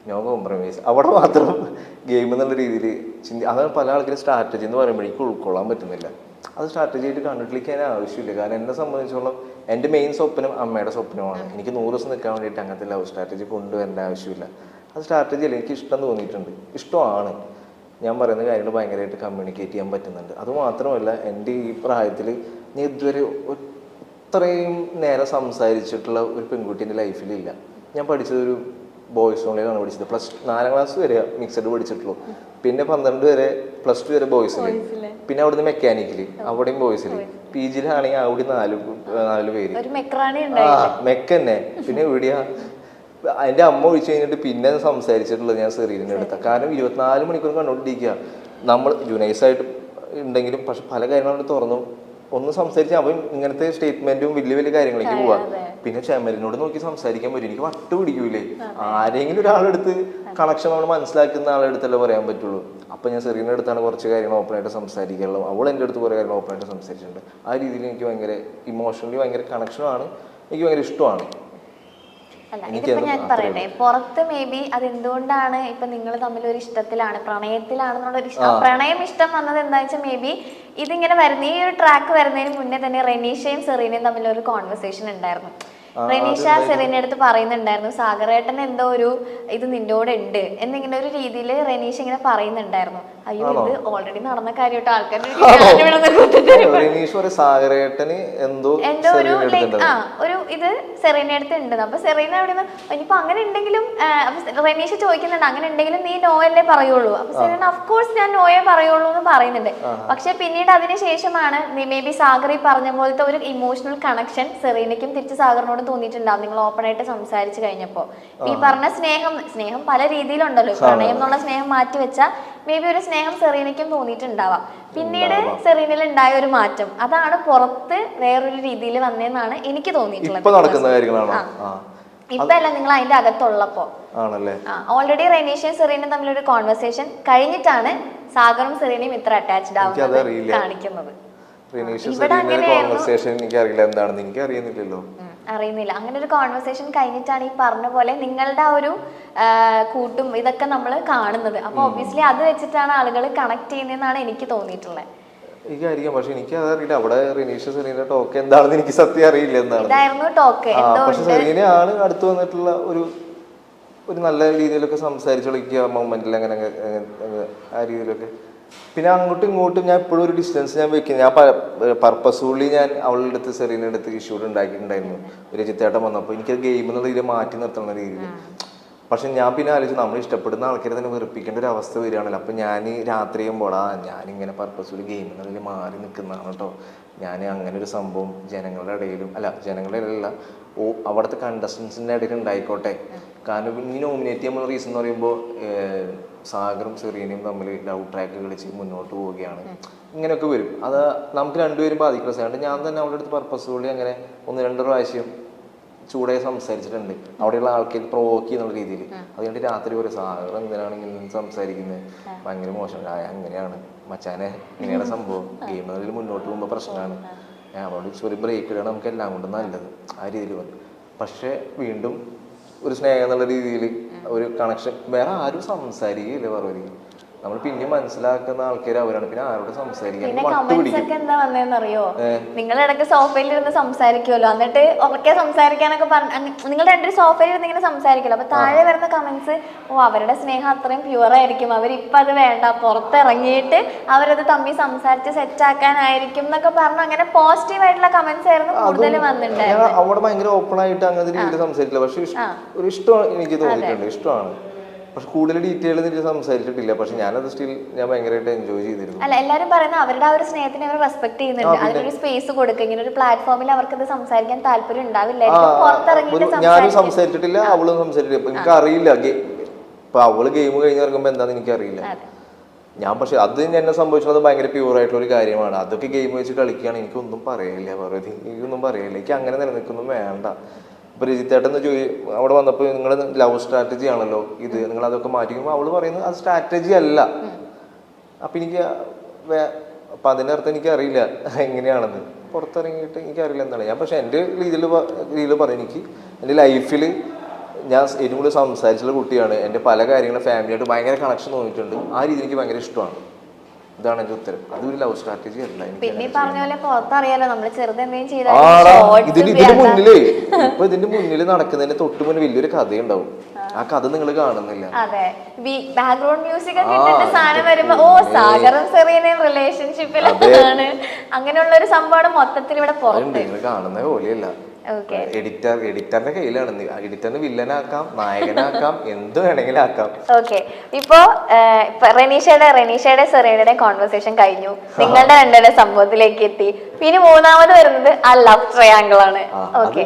No compromise. അവിടെ മാത്രം game എന്നുള്ള രീതിയിൽ അതാണ് പല ആൾക്കാരും സ്ട്രാറ്റജി എന്ന് പറയുമ്പോൾ എനിക്ക് ഉൾക്കൊള്ളാൻ പറ്റുന്നില്ല. അത് സ്ട്രാറ്റജി ആയിട്ട് കണ്ടിട്ടിരിക്കാൻ ആവശ്യമില്ല. കാരണം എന്നെ സംബന്ധിച്ചോളം എൻ്റെ മെയിൻ സ്വപ്നം അമ്മയുടെ സ്വപ്നമാണ്. എനിക്ക് 100 ദിവസം നിൽക്കാൻ വേണ്ടിയിട്ട് അങ്ങനത്തെ ലവ് സ്ട്രാറ്റജി കൊണ്ടുവരേണ്ട ആവശ്യമില്ല. അത് സ്ട്രാറ്റജി അല്ല, എനിക്ക് ഇഷ്ടം തോന്നിയിട്ടുണ്ട്, ഇഷ്ടമാണ്. ഞാൻ പറയുന്ന കാര്യങ്ങൾ ഭയങ്കരമായിട്ട് കമ്മ്യൂണിക്കേറ്റ് ചെയ്യാൻ പറ്റുന്നുണ്ട്. അതുമാത്രമല്ല എൻ്റെ ഈ പ്രായത്തിൽ ഞാൻ ഇതുവരെ ഇത്രയും നേരം സംസാരിച്ചിട്ടുള്ള ഒരു പെൺകുട്ടീൻ്റെ ലൈഫിലില്ല. ഞാൻ പഠിച്ചതൊരു ബോയ്സ് ഓൺലൈനാണ് പഠിച്ചത്. +4 ക്ലാസ് വരെ മിക്സഡ് പഠിച്ചിട്ടുള്ളൂ. പിന്നെ 12 വരെ +2 വരെ ബോയ്സിൽ, പിന്നെ അവിടുന്ന് മെക്കാനിക്കല് അവിടെയും ബോയ്സിൽ, PG-യിലാണെങ്കിൽ അവിടെ 4 പേര് മെക്ക തന്നെ. പിന്നെ എവിടെയാ എൻ്റെ അമ്മ ഒഴിച്ചു കഴിഞ്ഞിട്ട് പിന്നെ സംസാരിച്ചിട്ടുള്ളത് ഞാൻ സെറീനിൻ്റെ അടുത്ത. കാരണം 24 മണിക്കൂർ കണ്ടുകൊണ്ടിരിക്കുക. നമ്മൾ ജുനൈസായിട്ട് ഉണ്ടെങ്കിലും പക്ഷെ പല കാര്യങ്ങളും തുറന്നു ഒന്ന് സംസാരിച്ച് അവൻ ഇങ്ങനത്തെ സ്റ്റേറ്റ്മെന്റും വലിയ വലിയ കാര്യങ്ങളിലേക്ക് പോവാ. പിന്നെ ചെമലിനോട് നോക്കി സംസാരിക്കാൻ പറ്റും. എനിക്ക് വട്ട് പിടിക്കൂലേ? ആരെങ്കിലും ഒരാളെടുത്ത് കണക്ഷൻ നമ്മൾ മനസ്സിലാക്കുന്ന ആളെടുത്തല്ലേ പറയാൻ പറ്റുള്ളൂ. അപ്പൊ ഞാൻ സെറീനയുടെ അടുത്താണ് കുറച്ച് കാര്യങ്ങൾ ഓപ്പണായിട്ട് സംസാരിക്കാനുള്ളത്. അവൾ എൻ്റെ അടുത്ത് കുറേ കാര്യങ്ങൾ ഓപ്പണായിട്ട് സംസാരിച്ചിട്ടുണ്ട്. ആ രീതിയിൽ എനിക്ക് ഭയങ്കര ഇമോഷണലി ഭയങ്കര കണക്ഷനാണ്, എനിക്ക് ഭയങ്കര ഇഷ്ടമാണ്. അല്ല, ഇതിപ്പോ ഞാൻ പറയട്ടെ, പുറത്ത് മേ ബി അത് എന്തുകൊണ്ടാണ് ഇപ്പൊ നിങ്ങൾ തമ്മിൽ ഒരു ഇഷ്ടത്തിലാണ്, പ്രണയത്തിലാണെന്നുള്ളൊരു ഇഷ്ടം, പ്രണയം ഇഷ്ടം വന്നത് എന്താ വെച്ചാൽ മേ ബി ഇതിങ്ങനെ വരുന്ന ഈ ഒരു ട്രാക്ക് വരുന്നതിന് മുന്നേ തന്നെ റെനീഷയും സെറീനയും തമ്മിലൊരു കോൺവെർസേഷൻ ഉണ്ടായിരുന്നു. റെനീഷ സെറീനയുടെ അടുത്ത് പറയുന്നുണ്ടായിരുന്നു സാഗറേട്ടൻ എന്തോ ഒരു ഇത് നിന്റെ കൂടെ ഉണ്ട് എന്നിങ്ങനെ ഒരു രീതിയിൽ റെനീഷ ഇങ്ങനെ പറയുന്നുണ്ടായിരുന്നു. അയ്യോ ഇത് ഓൾറെഡി നടന്ന കാര്യമായിട്ട് ആൾക്കാർ എന്തോ ഒരു ഒരു ഇത് സെറീന അടുത്ത് ഉണ്ട്. അപ്പൊ സെറീന അവിടെ നിന്ന് ഇനിയിപ്പോ അങ്ങനെ ഉണ്ടെങ്കിലും റെനീഷ ചോദിക്കുന്നുണ്ട് അങ്ങനെ ഉണ്ടെങ്കിലും നീ നോയല്ലേ പറയുള്ളൂ. അപ്പൊ സെറീന അഫ്കോഴ്സ് ഞാൻ നോയെ പറയുള്ളൂ എന്ന് പറയുന്നുണ്ട്. പക്ഷെ പിന്നീട് അതിനുശേഷമാണ് മേ ബി സാഗർ ഈ പറഞ്ഞ പോലത്തെ ഒരു ഇമോഷണൽ കണക്ഷൻ സെറീനയ്ക്കും തിരിച്ച് സാഗറിനോട് തോന്നിയിട്ടുണ്ടാവും നിങ്ങൾ ഓപ്പൺ ആയിട്ട് സംസാരിച്ചു കഴിഞ്ഞപ്പോ. ഈ പറഞ്ഞ സ്നേഹം പല രീതിയിലുണ്ടല്ലോ. പ്രണയം എന്നുള്ള സ്നേഹം മാറ്റി വെച്ചാൽ മേ ബി ഒരു സ്നേഹം സെറീനയ്ക്കും തോന്നിയിട്ടുണ്ടാവാം. പിന്നീട് സെറീനയിൽ ഉണ്ടായ ഒരു മാറ്റം അതാണ് പുറത്ത് വേറൊരു രീതിയിൽ വന്നതെന്നാണ് എനിക്ക് തോന്നിയിട്ടുള്ളത്. ഇപ്പൊ അല്ല, നിങ്ങൾ അതിന്റെ അകത്തുള്ളപ്പോ ഓൾറെഡി റെനീഷയും സെറീനയും തമ്മിലൊരു കോൺവെർസേഷൻ കഴിഞ്ഞിട്ടാണ് സാഗറും സെറീനയും ഇത്ര അറ്റാച്ച്ഡ് ആവുന്നത് കാണിക്കുന്നത്. അറിയുന്നില്ല. അങ്ങനെ ഒരു കോൺവെർസേഷൻ കഴിഞ്ഞിട്ടാണ് ഈ പറഞ്ഞ പോലെ നിങ്ങളുടെ ആ ഒരു കൂട്ടും ഇതൊക്കെ നമ്മൾ കാണുന്നത്. അപ്പൊ ഒബ്വിയസ്ലി അത് വെച്ചിട്ടാണ് ആളുകൾ കണക്ട് ചെയ്യുന്നതെന്നാണ് എനിക്ക് തോന്നിയിട്ടുള്ളത്. എനിക്കറിയാം, പക്ഷെ എനിക്ക് അതറിയില്ല. അവിടെ റെനീഷ സെറീന ടോക്ക് എന്താണെന്ന് എനിക്ക് സത്യം അറിയില്ല ഇതായിരുന്നു ടോക്ക്. പക്ഷെ സെറീനയാണ് അടുത്ത് വന്നിട്ടുള്ള ഒരു നല്ല രീതിയിലൊക്കെ സംസാരിച്ചു കളിക്കുക മൊമെന്റിൽ അങ്ങനെ ആ രീതിയിലൊക്കെ. പിന്നെ അങ്ങോട്ടും ഇങ്ങോട്ടും ഞാൻ ഇപ്പോഴും ഒരു ഡിസ്റ്റൻസ് ഞാൻ വെക്കുന്നത്. ഞാൻ പർപ്പസ്ഫുള്ളി ഞാൻ അവളുടെ അടുത്ത് സെറീനയുടെ അടുത്ത് ഇഷ്യൂഡ് ഉണ്ടാക്കിയിട്ടുണ്ടായിരുന്നു. ഒരു ചിത്തേട്ടം വന്നപ്പോൾ എനിക്കത് ഗെയിം എന്നുള്ള രീതിയിൽ മാറ്റി നിർത്തുന്ന രീതിയിൽ. പക്ഷെ ഞാൻ പിന്നെ ആലോചിച്ചു നമ്മൾ ഇഷ്ടപ്പെടുന്ന ആൾക്കാരെ തന്നെ വെറുപ്പിക്കേണ്ട ഒരു അവസ്ഥ വരികയാണല്ലോ. അപ്പം ഞാൻ രാത്രി ചെയ്യുമ്പോഴാ ഞാനിങ്ങനെ പർപ്പസ്ഫുള്ളി ഗെയിം എന്നതിൽ മാറി നിൽക്കുന്നതാണ് കേട്ടോ. ഞാൻ അങ്ങനെ ഒരു സംഭവം ജനങ്ങളുടെ ഇടയിലും ജനങ്ങളുടെ ഇടയിലല്ല അവിടുത്തെ കണ്ടസ്റ്റൻസിൻ്റെ ഇടയിൽ ഉണ്ടായിക്കോട്ടെ. കാരണം ഈ നോമിനേറ്റ് ചെയ്യുമ്പോൾ റീസൺ എന്ന് പറയുമ്പോൾ സാഗറും സെറീനയും തമ്മിൽ ലവ് ട്രാക്ക് കളിച്ച് മുന്നോട്ട് പോവുകയാണ്. ഇങ്ങനെയൊക്കെ വരും. അത് നമുക്ക് രണ്ടുപേരും ബാധിക്കുന്ന സാധനം. ഞാൻ തന്നെ അവളുടെ അടുത്ത് പർപ്പസ്ഫുള്ളി അങ്ങനെ 1-2 പ്രാവശ്യം ചൂടായി സംസാരിച്ചിട്ടുണ്ട്, അവിടെയുള്ള ആൾക്കാർ പ്രൊവോക്ക് ചെയ്യുന്ന രീതിയിൽ. അതുകൊണ്ട് രാത്രി ഒരു സാഗർ എന്തിനാണ് ഇങ്ങനെ സംസാരിക്കുന്നത്, ഭയങ്കര മോശം, അങ്ങനെയാണ് മച്ചാനെ, ഇങ്ങനെയാണ് സംഭവം, ഗെയിം അതിൽ മുന്നോട്ട് പോകുമ്പോൾ പ്രശ്നമാണ്, അവളോട് ഒരു ബ്രേക്ക് ഇടാണ് നമുക്ക് എല്ലാം കൊണ്ടും നല്ലത്, ആ രീതിയിൽ വന്നു. പക്ഷെ വീണ്ടും ഒരു സ്നേഹം എന്നുള്ള രീതിയിൽ ഒരു കണക്ഷൻ വേറെ ആരും സംസാരിക്കില്ല. പറവരി നമ്മൾ പിന്നെ മനസ്സിലാക്കുന്ന ആൾക്കാർ അവരാണ്. പിന്നെ ആരോട് സംസാരിക്കാൻ എന്താ വന്നതെന്നറിയോ? നിങ്ങൾ ഇടയ്ക്ക് സോഫയിൽ ഇരുന്ന് സംസാരിക്കുമല്ലോ, എന്നിട്ട് ഉറക്കെ സംസാരിക്കാനൊക്കെ നിങ്ങൾ രണ്ടു സോഫയിൽ ഇരുന്ന് ഇങ്ങനെ സംസാരിക്കുമല്ലോ. അപ്പൊ താഴെ വരുന്ന കമന്റ്സ് അവരുടെ സ്നേഹം അത്രയും പ്യുവർ ആയിരിക്കും, അവരിപ്പൊ അത് വേണ്ട, പുറത്തിറങ്ങിയിട്ട് അവരത് തമ്മിൽ സംസാരിച്ച് സെറ്റ് ആക്കാനായിരിക്കും എന്നൊക്കെ പറഞ്ഞു. അങ്ങനെ പോസിറ്റീവ് ആയിട്ടുള്ള കമന്റ്സ് ആയിരുന്നു കൂടുതൽ വന്നിട്ടുണ്ടായിരുന്നു. അവിടെ ഭയങ്കര ഓപ്പൺ ആയിട്ട് അങ്ങനത്തെ രീതിയിൽ സംസാരിക്കില്ല. പക്ഷെ ഒരു ഇഷ്ടം എനിക്ക് തോന്നിയിട്ടുണ്ട്, ഇഷ്ടമാണ്. പക്ഷെ കൂടുതൽ ഡീറ്റെയിൽ സംസാരിച്ചിട്ടില്ല. പക്ഷെ ഞാനത് സ്റ്റിൽ ഞാൻ ഭയങ്കരമായിട്ട് എൻജോയ് ചെയ്തിരുന്നു. അല്ല, എല്ലാവരും പറയുന്നത് അവരുടെ ആ ഒരു സ്നേഹത്തിനെ അവർ റെസ്പെക്ട് ചെയ്യുന്നുണ്ട്, അതിനൊരു സ്പേസ് കൊടുക്കുക. ഇങ്ങനെ ഒരു പ്ലാറ്റ്ഫോമിൽ അവർക്ക് ഇത് സംസാരിക്കാൻ താല്പര്യം ഉണ്ടാവില്ലായിരിക്കും. ഞാനും സംസാരിച്ചിട്ടില്ല, അവളും സംസാരിച്ചിട്ടില്ല. എനിക്ക് അറിയില്ല ഇപ്പൊ അവള് ഗെയിം കഴിഞ്ഞ് ഇറങ്ങുമ്പോ എന്താന്ന് എനിക്കറിയില്ല. ഞാൻ പക്ഷെ അത് എന്നെ സംഭവിച്ചത് ഭയങ്കര പ്യൂർ ആയിട്ടുള്ള ഒരു കാര്യമാണ്. അതൊക്കെ ഗെയിം വെച്ച് കളിക്കുകയാണ്, എനിക്കൊന്നും പറയില്ല, വെറുതെ എനിക്കൊന്നും പറയില്ല. എനിക്ക് അങ്ങനെ നിലനിൽക്കൊന്നും വേണ്ട. ഇപ്പൊ രജിത്തേട്ടെന്ന് അവിടെ വന്നപ്പോൾ നിങ്ങൾ ലവ് സ്ട്രാറ്റജി ആണല്ലോ ഇത്, നിങ്ങൾ അതൊക്കെ മാറ്റിക്കുമ്പോൾ അവള് പറയുന്നത് അത് സ്ട്രാറ്റജി അല്ല. അപ്പൊ എനിക്ക് അപ്പൊ അതിൻ്റെ അർത്ഥം എനിക്കറിയില്ല എങ്ങനെയാണെന്ന്. പുറത്തിറങ്ങിയിട്ട് എനിക്കറിയില്ല എന്താണ് ഞാൻ. പക്ഷെ എൻ്റെ രീതിയിൽ പറയും, എനിക്ക് എൻ്റെ ലൈഫിൽ ഞാൻ ഏറ്റവും കൂടുതൽ സംസാരിച്ചുള്ള കുട്ടിയാണ്. എൻ്റെ പല കാര്യങ്ങളും ഫാമിലിയായിട്ട് ഭയങ്കര കണക്ഷൻ തോന്നിയിട്ടുണ്ട്. ആ രീതി എനിക്ക് ഭയങ്കര ഇഷ്ടമാണ്. ഇതാണ് എൻ്റെ ഉത്തരം. അതൊരു ലവ് സ്ട്രാറ്റജി അല്ല. പിന്നെ ഈ പറഞ്ഞ പോലെ പുറത്തറിയാലോ നമ്മള് ചെറുത് എന്തെങ്കിലും ഇതിന്റെ മുന്നിലേ ഇപ്പൊ ഇതിന്റെ മുന്നിൽ നടക്കുന്നതിന് തൊട്ട് മുന്നിൽ വലിയൊരു കഥയുണ്ടാവും. ആ കഥ നിങ്ങൾ കാണുന്നില്ല. അതെ, ബാക്ക്ഗ്രൗണ്ട് മ്യൂസിക് ഒക്കെ ഇട്ടിട്ട് സാധനം വരുമ്പോ ഓ സാഗറും സെറീനയും റിലേഷൻഷിപ്പിലാണ്, അങ്ങനെയുള്ള ഒരു സംഭവമാണ് മൊത്തത്തിൽ ഇവിടെ പുറത്ത്. നിങ്ങൾ കാണുന്ന പോലെയല്ല. എഡിറ്ററിന്റെ കയ്യിലാണ്. എഡിറ്ററിന് വില്ലനാക്കാം, നായകനാക്കാം, എന്ത് വേണമെങ്കിലും ആക്കാം. ഓക്കെ, ഇപ്പോ റെനീഷയുടെ സെറീനയുടെ കോൺവെർസേഷൻ കഴിഞ്ഞു, നിങ്ങളുടെ രണ്ടുപേരുടെ സംഭവത്തിലേക്ക് എത്തി. പിന്നെ മൂന്നാമത് വരുന്നത് ആ ലവ് ട്രയാങ്കിൾ ആണ്. ഓക്കെ,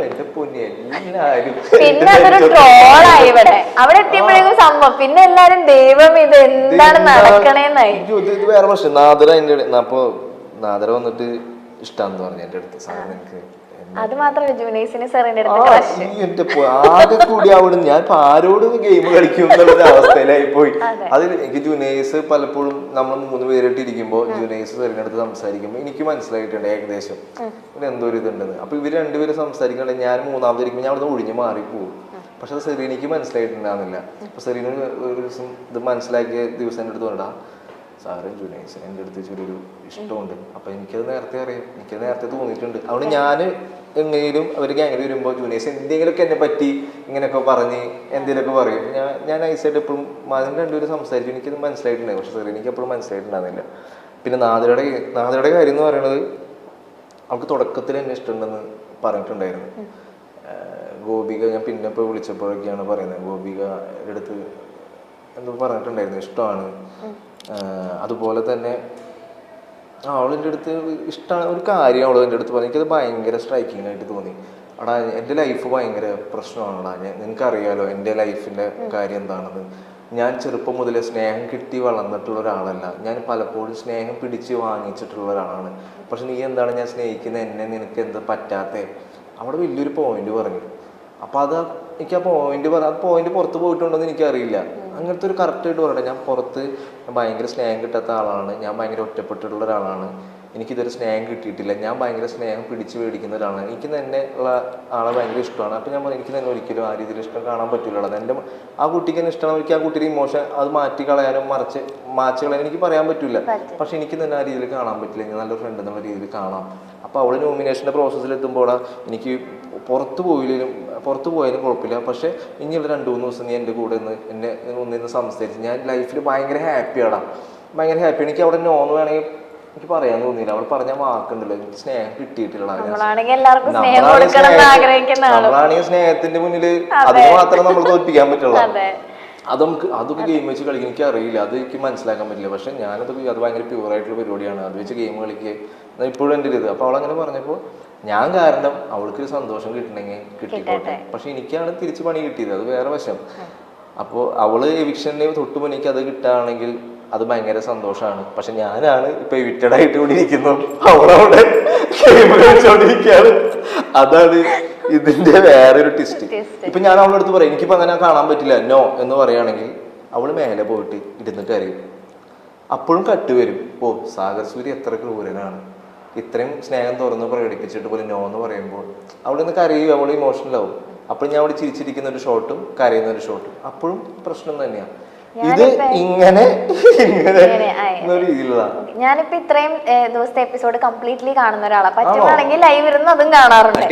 പിന്നെ അതൊരു ട്രോളായി ഇവിടെ. അവിടെ എത്തിയപ്പോഴേക്കും സംഭവം പിന്നെ എല്ലാരും ദൈവം ഇത് എന്താണ് നടക്കണേന്നായി. ഇത് വേറെ പ്രശ്നം. നാദര വന്നിട്ട് ഇഷ്ടാന്ന് പറഞ്ഞു എന്റെ അടുത്ത്. സാധനം അത് മാത്രമല്ല ജൂനൈസിന് സെറീനയുടെ ആകെ കൂടി അവിടെ ഞാൻ ആരോട് ഗെയിം കളിക്കും എന്നുള്ള അവസ്ഥയിലായി പോയി. അതിൽ എനിക്ക് ജുനൈസ് പലപ്പോഴും നമ്മൾ 3 പേരായിട്ട് ഇരിക്കുമ്പോൾ ജുനൈസ് സെറീനയുടെ അടുത്ത് സംസാരിക്കുമ്പോൾ എനിക്ക് മനസ്സിലായിട്ടുണ്ട് ഏകദേശം ഇവിടെ എന്തോ ഒരു ഇതുണ്ടെന്ന്. അപ്പൊ ഇവര് രണ്ടുപേരും സംസാരിക്കണ്ടേ, ഞാൻ മൂന്നാമതിരിക്കുമ്പോൾ ഞാൻ അവിടെ ഒഴിഞ്ഞു മാറിപ്പോകും. പക്ഷെ അത് സെറീനയ്ക്ക് മനസ്സിലായിട്ടുണ്ടാകുന്നില്ല. അപ്പൊ സെറീന ഒരു ദിവസം ഇത് മനസ്സിലാക്കിയ ദിവസം എൻ്റെ അടുത്ത് പറഞ്ഞാ സാറും ജുനൈസ് എൻ്റെ അടുത്ത് ചെറിയൊരു ഇഷ്ടമുണ്ട്. അപ്പൊ എനിക്കത് നേരത്തെ അറിയാം, എനിക്കത് നേരത്തെ തോന്നിയിട്ടുണ്ട്. അതുകൊണ്ട് ഞാൻ എങ്ങനെയും അവർ ഗ്യാങ്ങിൽ വരുമ്പോൾ ജുനൈസ് എന്തെങ്കിലുമൊക്കെ എന്നെ പറ്റി ഇങ്ങനെയൊക്കെ പറഞ്ഞ് എന്തെങ്കിലുമൊക്കെ പറയും. ഞാൻ നൈസായിട്ട് എപ്പോഴും അതിന് രണ്ടുപേരും സംസാരിച്ചു. എനിക്കത് മനസ്സിലായിട്ടുണ്ടായി. പക്ഷെ സാർ എനിക്ക് എപ്പോഴും മനസ്സിലായിട്ടുണ്ടാകുന്നില്ല. പിന്നെ നാദരയുടെ കാര്യം എന്ന് പറയുന്നത് അവൾക്ക് തുടക്കത്തിൽ എന്നെ ഇഷ്ടമുണ്ടെന്ന് പറഞ്ഞിട്ടുണ്ടായിരുന്നു. ഗോപിക ഞാൻ പിന്നെ ഇപ്പോൾ വിളിച്ചപ്പോഴൊക്കെയാണ് പറയുന്നത്, ഗോപിക എടുത്ത് എന്തോ പറഞ്ഞിട്ടുണ്ടായിരുന്നു ഇഷ്ടമാണ്. അതുപോലെ തന്നെ അവളെൻ്റെ അടുത്ത് ഇഷ്ടമാണ് ഒരു കാര്യം അവൾ എൻ്റെ അടുത്ത് പറഞ്ഞു. എനിക്കത് ഭയങ്കര സ്ട്രൈക്കിംഗ് ആയിട്ട് തോന്നി. എടാ എൻ്റെ ലൈഫ് ഭയങ്കര പ്രശ്നമാണെടാ, നിനക്കറിയാലോ എൻ്റെ ലൈഫിൻ്റെ കാര്യം എന്താണെന്ന്. ഞാൻ ചെറുപ്പം മുതലേ സ്നേഹം കിട്ടി വളർന്നിട്ടുള്ള ഒരാളല്ല. ഞാൻ പലപ്പോഴും സ്നേഹം പിടിച്ച് വാങ്ങിച്ചിട്ടുള്ള ഒരാളാണ്. പക്ഷെ നീ എന്താണ് ഞാൻ സ്നേഹിക്കുന്ന എന്നെ നിനക്ക് എന്താ പറ്റാത്തേ? അവിടെ വലിയൊരു പോയിന്റ് പറഞ്ഞു. അപ്പം അത് എനിക്ക് ആ പോയിന്റ് പുറത്ത് പോയിട്ടുണ്ടോ എന്ന് എനിക്കറിയില്ല. അങ്ങനത്തെ ഒരു കറക്റ്റായിട്ട് പറയട്ടെ, ഞാൻ പുറത്ത് ഭയങ്കര സ്നേഹം കിട്ടാത്ത ആളാണ്, ഞാൻ ഭയങ്കര ഒറ്റപ്പെട്ടിട്ടുള്ള ഒരാളാണ്, എനിക്കിതൊരു സ്നേഹം കിട്ടിയിട്ടില്ല, ഞാൻ ഭയങ്കര സ്നേഹം പിടിച്ച് മേടിക്കുന്ന ഒരാളാണ്, എനിക്ക് തന്നെ ഉള്ള ആളെ ഭയങ്കര ഇഷ്ടമാണ്. അപ്പം ഞാൻ പറഞ്ഞു എനിക്ക് തന്നെ ഒരിക്കലും ആ രീതിയിൽ ഇഷ്ടം കാണാൻ പറ്റില്ല. എൻ്റെ ആ കുട്ടിക്ക് തന്നെ ഇഷ്ടമാണ്, എനിക്ക് ആ കുട്ടിയുടെ ഇമോഷൻ അത് മാറ്റി കളയാനും മാച്ച് കളയാനും എനിക്ക് പറയാൻ പറ്റില്ല. പക്ഷെ എനിക്ക് തന്നെ ആ രീതിയിൽ കാണാൻ പറ്റില്ല. ഞാൻ നല്ലൊരു ഫ്രണ്ട് എന്നുള്ള രീതിയിൽ കാണാം. അപ്പോൾ അവൾ നോമിനേഷൻ്റെ പ്രോസസ്സിലെത്തുമ്പോൾ എനിക്ക് പുറത്ത് പോയാലും കുഴപ്പമില്ല, പക്ഷെ ഇനിയുള്ള 2-3 ദിവസം നീ എൻ്റെ കൂടെ എന്നെ ഒന്നിന്ന് സംസാരിച്ച് ഞാൻ ലൈഫിൽ ഭയങ്കര ഹാപ്പിയാണ്. എനിക്ക് അവിടെ നോന്ന് വേണമെങ്കിൽ എനിക്ക് പറയാൻ തോന്നിയില്ല. അവൾ പറഞ്ഞ വാക്കുണ്ടല്ലോ, എനിക്ക് സ്നേഹം കിട്ടിയിട്ടില്ല. നമ്മളാണെങ്കിൽ സ്നേഹത്തിന്റെ മുന്നിൽ അതിന് മാത്രമേ നമ്മൾ തോൽപ്പിക്കാൻ പറ്റുള്ളൂ. അതൊക്കെ ഗെയിം വെച്ച് കളിക്കാൻ എനിക്ക് അറിയില്ല, അത് എനിക്ക് മനസ്സിലാക്കാൻ പറ്റില്ല. പക്ഷെ അത് ഭയങ്കര പ്യൂറായിട്ടുള്ള പരിപാടിയാണ്. അത് വെച്ച് ഗെയിം കളിക്കുക ഇപ്പോഴും എൻ്റെ ഇത്. അപ്പോൾ അവളങ്ങനെ പറഞ്ഞപ്പോൾ ഞാൻ കാരണം അവൾക്കൊരു സന്തോഷം കിട്ടണമെങ്കിൽ കിട്ടിക്കോട്ടെ. പക്ഷെ എനിക്കാണ് തിരിച്ച് പണി കിട്ടിയത്, അത് വേറെ വശം. അപ്പോൾ അവള് എവിക്ഷന് തൊട്ട് മുന്നേക്ക് അത് കിട്ടുകയാണെങ്കിൽ അത് ഭയങ്കര സന്തോഷമാണ്. പക്ഷെ ഞാനാണ് ഇപ്പൊ എവിക്റ്റഡ് ആയിട്ട് കൂടി ഇരിക്കുന്നത്, അവളവിടെ കളിച്ചോണ്ടിരിക്കുകയാണ്. അതാണ് ഇതിന്റെ വേറൊരു ട്വിസ്റ്റ്. ഇപ്പൊ ഞാൻ അവളുടെ അടുത്ത് പറയും എനിക്കിപ്പോ അങ്ങനെ കാണാൻ പറ്റില്ല നോ എന്ന് പറയുകയാണെങ്കിൽ അവള് മേലെ പോയിട്ട് ഇരുന്നിട്ട് അറിയും. അപ്പോഴും കട്ട് വരും, ഓ സാഗർ സൂര്യ എത്ര ക്രൂരനാണ്, ഇത്രയും സ്നേഹം തുറന്ന് പ്രകടിപ്പിച്ചിട്ട് പോലും നോ എന്ന് പറയുമ്പോൾ അവിടെ നിന്ന് കരയും, അവൾ ഇമോഷണലാവും. അപ്പോൾ ഞാൻ അവിടെ ചിരിച്ചിരിക്കുന്ന ഒരു ഷോട്ടും കരയുന്ന ഒരു ഷോട്ടും അപ്പോഴും പ്രശ്നം തന്നെയാണ്. ഇത് ഇങ്ങനെ ഞാനിപ്പോ ഇത്രയും ദിവസത്തെ എപ്പിസോഡ് കംപ്ലീറ്റ്ലി കാണുന്ന ഒരാളാണ്. പറ്റുവാണെങ്കിൽ ലൈവ് ഇരുന്ന് അതും കാണാറുണ്ട്.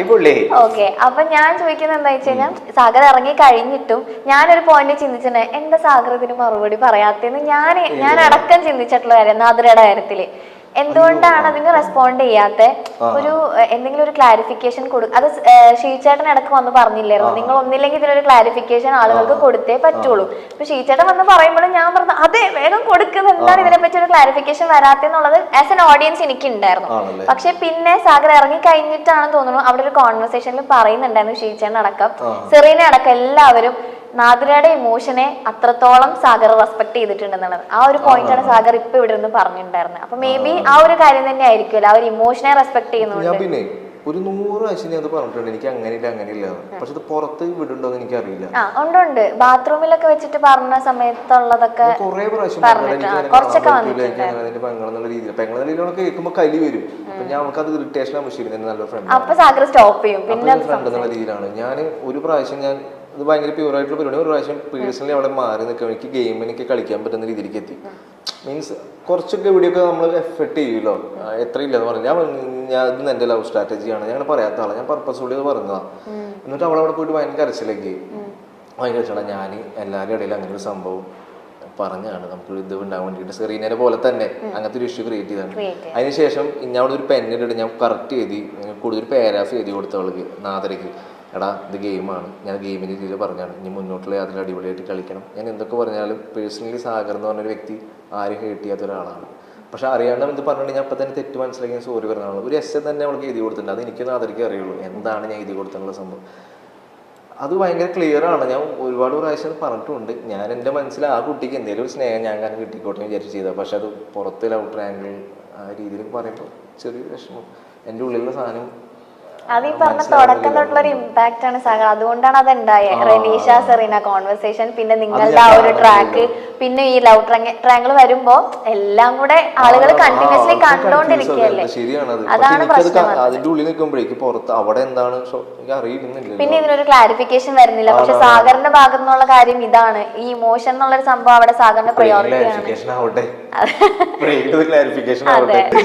ഓക്കെ, അപ്പൊ ഞാൻ ചോദിക്കുന്നത് എന്താ വെച്ച് കഴിഞ്ഞാൽ സാഗർ ഇറങ്ങി കഴിഞ്ഞിട്ടും ഞാനൊരു പോയിന്റ് ചിന്തിച്ചിട്ടുണ്ട്, എന്താ സാഗർ ഇതിന് മറുപടി പറയാത്തേന്ന് ഞാൻ അടക്കം ചിന്തിച്ചിട്ടുള്ള കാര്യം നാദിരയുടെ കാര്യത്തില്. എന്തുകൊണ്ടാണ് അതിന് റെസ്പോണ്ട് ചെയ്യാത്ത ഒരു എന്തെങ്കിലും ഒരു ക്ലാരിഫിക്കേഷൻ കൊടുക്കും. അത് ഷീച്ചേട്ടൻ ഇടക്ക് വന്ന് പറഞ്ഞില്ലായിരുന്നു, നിങ്ങൾ ഒന്നില്ലെങ്കിൽ ഇതിനൊരു ക്ലാരിഫിക്കേഷൻ ആളുകൾക്ക് കൊടുത്തേ പറ്റുള്ളൂ. ഇപ്പൊ ഷീച്ചേട്ടൻ വന്ന് പറയുമ്പോഴും ഞാൻ പറഞ്ഞു അതെ വേഗം കൊടുക്കുന്നത്, എന്താണ് ഇതിനെപ്പറ്റി ഒരു ക്ലാരിഫിക്കേഷൻ വരാത്തെന്നുള്ളത് ആസ് എൻ ഓഡിയൻസ് എനിക്ക് ഉണ്ടായിരുന്നു. പക്ഷെ പിന്നെ സാഗർ ഇറങ്ങി കഴിഞ്ഞിട്ടാണെന്ന് തോന്നുന്നു അവിടെ ഒരു കോൺവെർസേഷനിൽ പറയുന്നുണ്ടായിരുന്നു ഷീച്ചേട്ടൻ അടക്കം സെറീന അടക്കം എല്ലാവരും നാദിരയുടെ ഇമോഷനെ അത്രത്തോളം സാഗർ റെസ്പെക്ട് ചെയ്തിട്ടുണ്ടെന്നുള്ളത്. ആ ഒരു പോയിന്റാണ് സാഗർ ഇപ്പൊ ഇവിടെ നിന്ന് പറഞ്ഞിട്ടുണ്ടായിരുന്നത്. അപ്പൊ മേ ബി ആ ഒരു കാര്യം തന്നെ ആയിരിക്കുമല്ലോ, ആ ഒരു ഇമോഷനെ റെസ്പെക്ട് ചെയ്യുന്നുണ്ട്. പിന്നെ ഒരു 100 പ്രാവശ്യം അത് പറഞ്ഞിട്ടുണ്ട്, എനിക്ക് അങ്ങനെയില്ല. പക്ഷെ ഇത് പുറത്ത് വിടുണ്ടോ എന്ന് എനിക്ക് അറിയില്ല. ഉണ്ട് ബാത്റൂമിലൊക്കെ വെച്ചിട്ട് പറഞ്ഞ സമയത്തുള്ളതൊക്കെ കുറെ പ്രാവശ്യം കുറച്ചൊക്കെ വന്നിട്ടുണ്ട്. പെങ്ങളെന്നുള്ള രീതിയിലൊക്കെ കേൾക്കുമ്പോൾ കലി വരും. അപ്പൊ ഞാൻ നമുക്ക് അത് ഇറിറ്റേഷൻ ആവശ്യം നല്ല ഫ്രണ്ട്. അപ്പൊ സാഗർ സ്റ്റോപ്പ് ചെയ്യും. പിന്നെ ഫ്രണ്ട് എന്നുള്ള രീതിയിലാണ്. ഞാൻ ഒരു പ്രാവശ്യം ഞാൻ അത് ഭയങ്കര പ്യൂറായിട്ടുള്ള പരിപാടി. ഒരു പ്രാവശ്യം പേഴ്സണലി അവിടെ മാറി നിൽക്കാൻ എനിക്ക് ഗെയിമിനൊക്കെ കളിക്കാൻ പറ്റുന്ന രീതിയിലേക്ക് എത്തി. മീൻസ് കുറച്ചൊക്കെ ഇവിടെയൊക്കെ നമ്മൾ എഫർട്ട് ചെയ്യുമല്ലോ, എത്ര ഇല്ലെന്ന് പറഞ്ഞു. ഞാൻ ഇത് എൻ്റെ ലവ് സ്ട്രാറ്റജിയാണ്, ഞാൻ പറയാത്ത ആളാണ്, ഞാൻ പർപ്പസ്ഫുള്ളി അത് പറഞ്ഞതാണ്. എന്നിട്ട് അവളവിടെ പോയിട്ട് ഭയങ്കര കരച്ചിലേക്ക് ഭയങ്കര ചേട്ടാ ഞാൻ എല്ലാവരുടെ ഇടയിൽ അങ്ങനെ ഒരു സംഭവം പറഞ്ഞാണ്, നമുക്ക് ഇത് ഉണ്ടാകാൻ വേണ്ടിയിട്ട് സെറീനയെ പോലെ തന്നെ അങ്ങനത്തെ ഒരു ഇഷ്യൂ ക്രിയേറ്റ് ചെയ്താണ്. അതിനുശേഷം ഞാൻ അവിടെ ഒരു പെന്നിട്ട് ഞാൻ കറക്റ്റ് എഴുതി കൂടുതൽ പാരാഫ് എഴുതി കൊടുത്തവൾക്ക് നാദരയ്ക്ക്, എടാ ഇത് ഗെയിമാണ്, ഞാൻ ഗെയിമിൻ്റെ രീതിയിൽ പറഞ്ഞാണ്, ഇനി മുന്നോട്ടുള്ള അതിൽ അടിപൊളിയായിട്ട് കളിക്കണം. ഞാൻ എന്തൊക്കെ പറഞ്ഞാലും പേഴ്സണലി സാഗർ എന്ന് പറഞ്ഞൊരു വ്യക്തി ആരും ഹേട്ട് ചെയ്യാത്ത ഒരാളാണ്. പക്ഷെ അറിയാണ്ട് ഇത് പറഞ്ഞിട്ട് ഞാൻ അപ്പം തന്നെ തെറ്റ് മനസ്സിലാക്കി ഞാൻ സോറി പറഞ്ഞാണ്. ഒരു എസ് തന്നെ അവൾക്ക് എഴുതി കൊടുത്തിട്ടുണ്ട്, അത് എനിക്ക് നാദരയ്ക്ക് അറിയുള്ളൂ എന്താണ് ഞാൻ എഴുതി കൊടുത്തിട്ടുള്ള സംഭവം. അത് ഭയങ്കര ക്ലിയർ ആണ്. ഞാൻ ഒരുപാട് പ്രാവശ്യം പറഞ്ഞിട്ടുണ്ട്, ഞാൻ എൻ്റെ മനസ്സിൽ ആ കുട്ടിക്ക് എന്തെങ്കിലും ഒരു സ്നേഹം ഞാൻ കാരണം കിട്ടിക്കോട്ടെ വിചാരിച്ച് ചെയ്താൽ. പക്ഷെ അത് പുറത്ത് ലവ് ട്രയാങ്കിൾ ആ രീതിയിൽ പറയുമ്പോൾ ചെറിയ വിഷമം, എൻ്റെ ഉള്ളിലുള്ള സാധനം അത് ഈ പറഞ്ഞ തുടക്കം തൊട്ടുള്ള ഒരു ഇമ്പാക്ട് ആണ് സാഗർ, അതുകൊണ്ടാണ് അത് ഉണ്ടായത്. റെനീഷ സെറീന കോൺവെർസേഷൻ, പിന്നെ നിങ്ങളുടെ ആ ഒരു ട്രാക്ക്, പിന്നെ ഈ ലവ് ട്രാങ്കിൾ വരുമ്പോ എല്ലാം കൂടെ ആളുകൾ കണ്ടിന്യൂസ്ലി കണ്ടോണ്ടിരിക്കുകയല്ലേ. അതാണ് പ്രശ്നം. അതിന്റെ ഉള്ളിൽ നിൽക്കുമ്പോഴേക്ക് പുറത്ത് അവിടെ എന്താണ് അറിയുന്നില്ല. പിന്നെ ഇതിനൊരു ക്ലാരിഫിക്കേഷൻ വരുന്നില്ല. പക്ഷെ സാഗറിന്റെ ഭാഗത്തു നിന്നുള്ള കാര്യം ഇതാണ്, ഈ ഇമോഷൻ എന്നുള്ളൊരു സംഭവം അവിടെ സാഗറിന്റെ പ്രയോറിറ്റി ആണ്. ക്ലാരിഫിക്കേഷൻ ആവട്ടെ.